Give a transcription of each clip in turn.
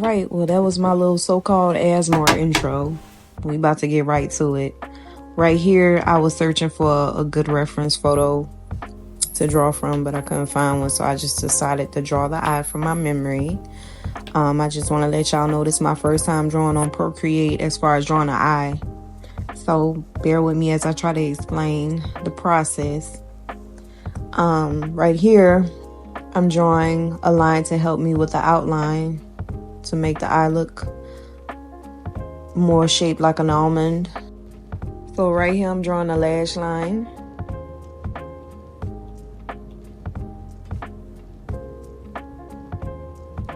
Alright, well that was my little so-called ASMR intro. We about to get right to it. Right here, I was searching for a good reference photo to draw from, but I couldn't find one, so I just decided to draw the eye from my memory. I just want to let y'all know this is my first time drawing on Procreate as far as drawing an eye. So bear with me as I try to explain the process. Right here, I'm drawing a line to help me with the outline to make the eye look more shaped like an almond. So right here, I'm drawing a lash line.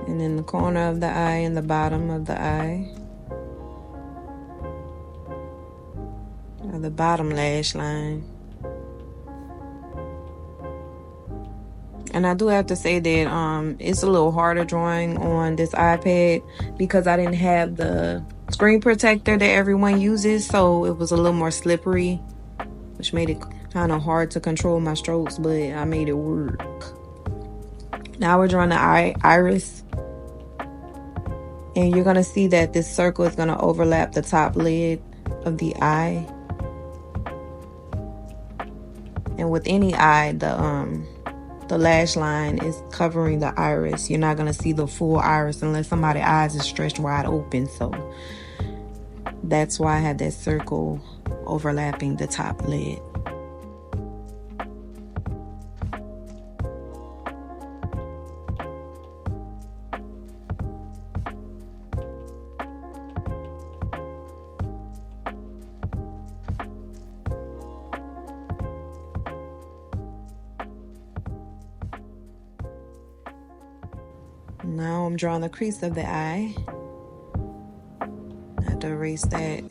And in the corner of the eye and the bottom of the eye, or the bottom lash line. And I do have to say that it's a little harder drawing on this iPad because I didn't have the screen protector that everyone uses, so it was a little more slippery, which made it kind of hard to control my strokes, but I made it work. Now we're drawing the iris, and you're gonna see that this circle is gonna overlap the top lid of the eye. And with any eye, the lash line is covering the iris. You're not gonna see the full iris unless somebody's eyes is stretched wide open. So that's why I had that circle overlapping the top lid. Now I'm drawing the crease of the eye. I have to erase that.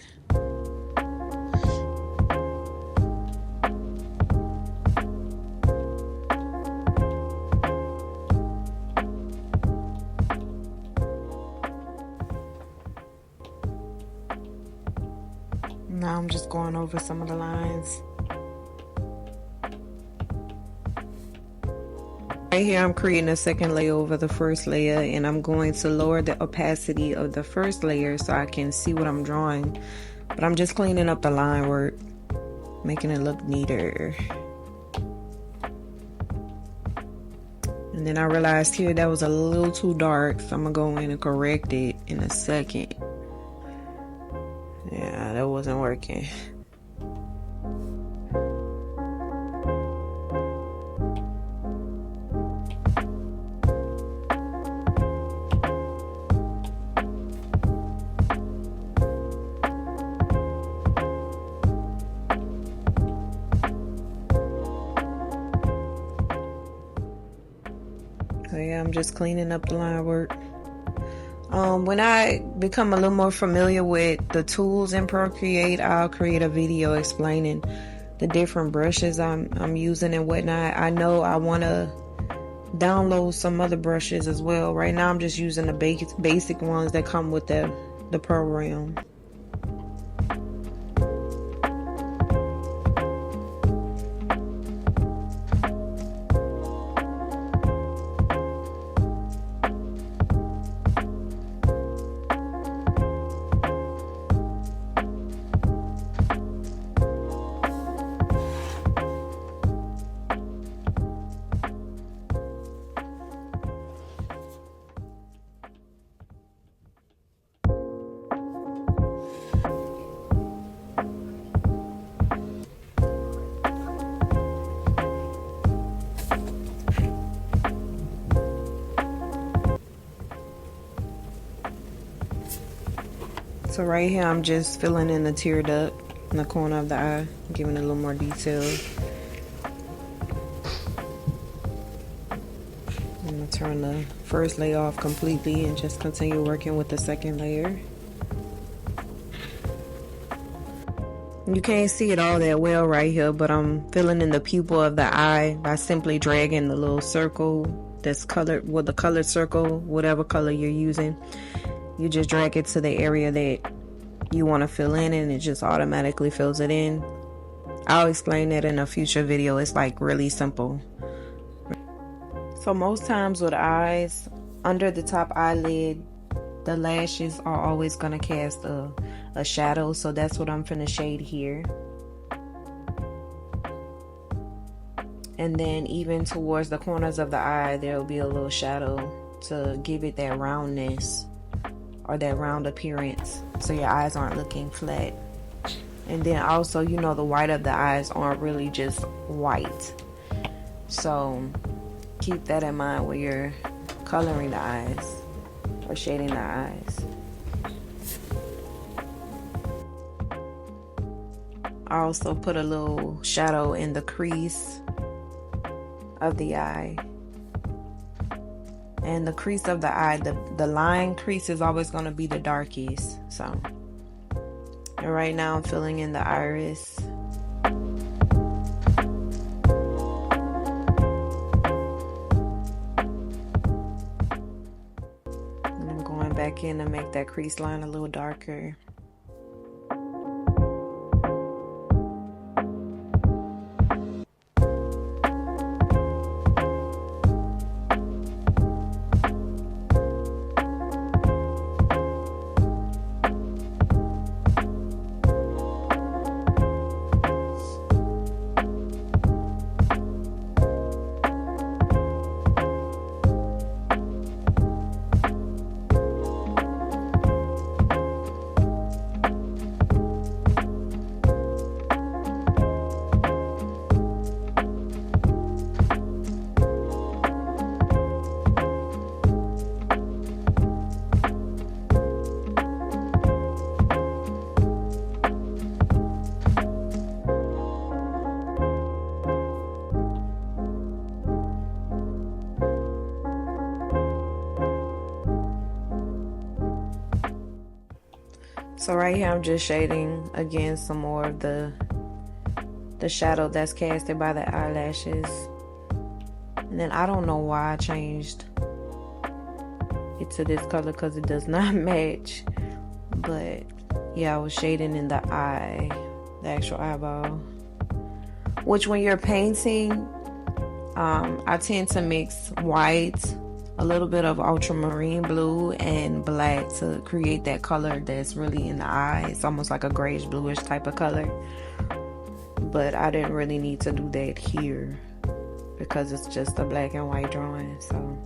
Now I'm just going over some of the lines. Right here, I'm creating a second layer over the first layer, and I'm going to lower the opacity of the first layer so I can see what I'm drawing. But I'm just cleaning up the line work, making it look neater. And then I realized here that was a little too dark, so I'm gonna go in and correct it in a second. Yeah, that wasn't working. So yeah, I'm just cleaning up the line work. When I become a little more familiar with the tools in Procreate, I'll create a video explaining the different brushes I'm using and whatnot. I know I want to download some other brushes as well. Right now I'm just using the basic ones that come with the program. So right here, I'm just filling in the tear duct in the corner of the eye, giving it a little more detail. I'm gonna turn the first layer off completely and just continue working with the second layer. You can't see it all that well right here, but I'm filling in the pupil of the eye by simply dragging the little circle that's colored with the colored circle, whatever color you're using. You just drag it to the area that you want to fill in, and it just automatically fills it in. I'll explain that in a future video. It's like really simple. So most times with eyes, under the top eyelid, the lashes are always gonna cast a shadow, so that's what I'm finna shade here. And then even towards the corners of the eye, there'll be a little shadow to give it that roundness or that round appearance, so your eyes aren't looking flat. And then also, you know, the white of the eyes aren't really just white, so keep that in mind when you're coloring the eyes or shading the eyes. I also put a little shadow in the crease of the eye. And the crease of the eye, the line crease is always going to be the darkest. So, and right now I'm filling in the iris. And I'm going back in to make that crease line a little darker. So right here I'm just shading again some more of the shadow that's casted by the eyelashes. And then I don't know why I changed it to this color, because it does not match. But yeah, I was shading in the eye, the actual eyeball. Which when you're painting, I tend to mix white, a little bit of ultramarine blue, and black to create that color that's really in the eye. It's almost like a grayish bluish type of color. But I didn't really need to do that here because it's just a black and white drawing. So,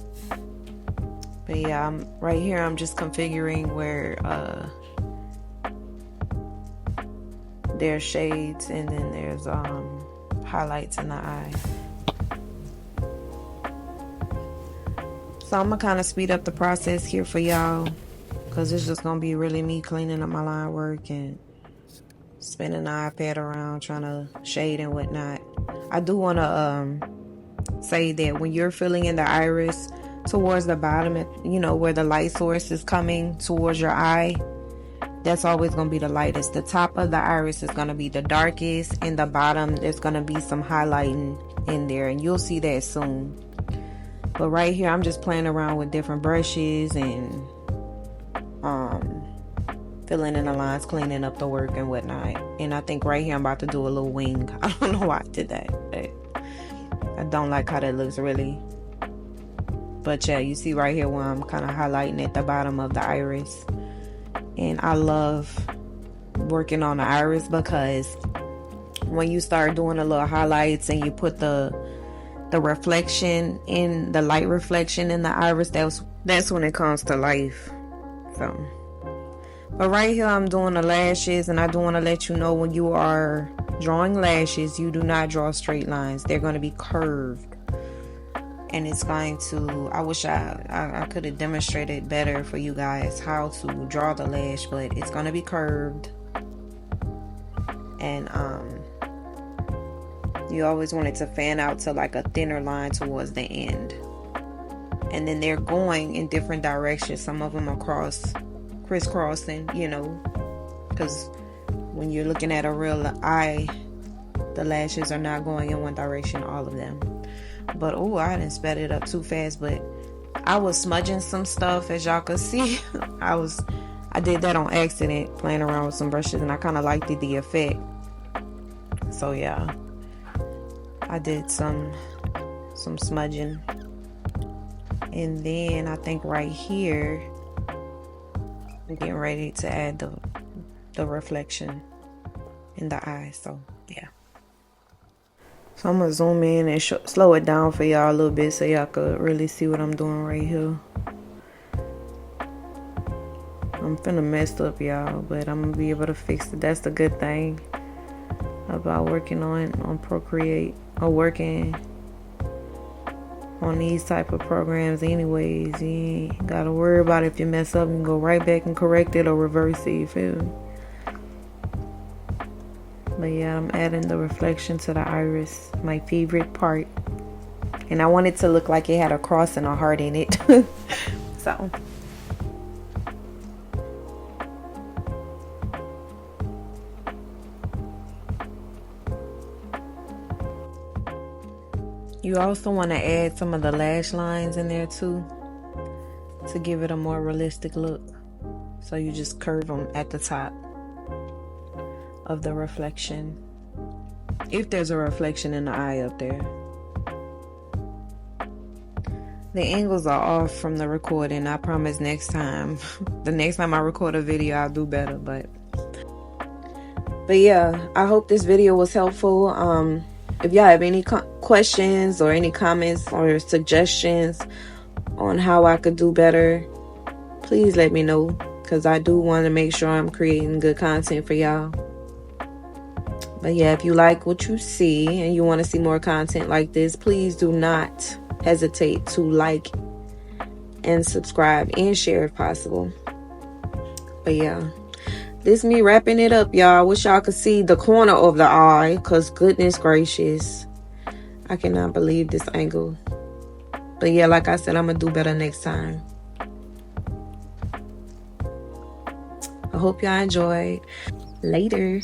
but yeah, right here I'm just configuring where there's shades and then there's highlights in the eye. So I'm gonna kind of speed up the process here for y'all, because it's just gonna be really me cleaning up my line work and spinning the iPad around trying to shade and whatnot. I do want to say that when you're filling in the iris towards the bottom, you know, where the light source is coming towards your eye, that's always going to be the lightest. The top of the iris is going to be the darkest, and the bottom there's going to be some highlighting in there, and you'll see that soon. But right here I'm just playing around with different brushes and filling in the lines, cleaning up the work and whatnot. And I think right here I'm about to do a little wing. I don't know why I did that, but I don't like how that looks really. But yeah, you see right here where I'm kind of highlighting at the bottom of the iris. And I love working on the iris, because when you start doing the little highlights and you put the reflection in, the light reflection in the iris, that's when it comes to life. So, but right here I'm doing the lashes, and I do want to let you know, when you are drawing lashes, you do not draw straight lines. They're going to be curved, and it's going to, I wish I could have demonstrated better for you guys how to draw the lash, but it's going to be curved. And you always want it to fan out to like a thinner line towards the end. And then they're going in different directions. Some of them are crisscrossing, you know, because when you're looking at a real eye, the lashes are not going in one direction, all of them. But oh, I didn't sped it up too fast, but I was smudging some stuff, as y'all could see. I did that on accident, playing around with some brushes, and I kind of liked the effect. So yeah, I did some smudging. And then I think right here I'm getting ready to add the reflection in the eye. So yeah. So I'm gonna zoom in and slow it down for y'all a little bit so y'all could really see what I'm doing right here. I'm finna mess up, y'all, but I'm gonna be able to fix it. That's the good thing about working on Procreate, or working on these type of programs anyways. You ain't gotta worry about it. If you mess up, you can go right back and correct it or reverse it, you feel me? But yeah, I'm adding the reflection to the iris, my favorite part. And I want it to look like it had a cross and a heart in it. So you also want to add some of the lash lines in there too, to give it a more realistic look. So you just curve them at the top of the reflection, if there's a reflection in the eye up there. The angles are off from the recording. I promise next time, the next time I record a video, I'll do better. But yeah, I hope this video was helpful. If y'all have any questions or any comments or suggestions on how I could do better, please let me know, because I do want to make sure I'm creating good content for y'all. But yeah, if you like what you see and you want to see more content like this, please do not hesitate to like and subscribe and share if possible. But yeah, this me wrapping it up, y'all. I wish y'all could see the corner of the eye, because goodness gracious, I cannot believe this angle. But yeah, like I said, I'm gonna do better next time. I hope y'all enjoyed. Later.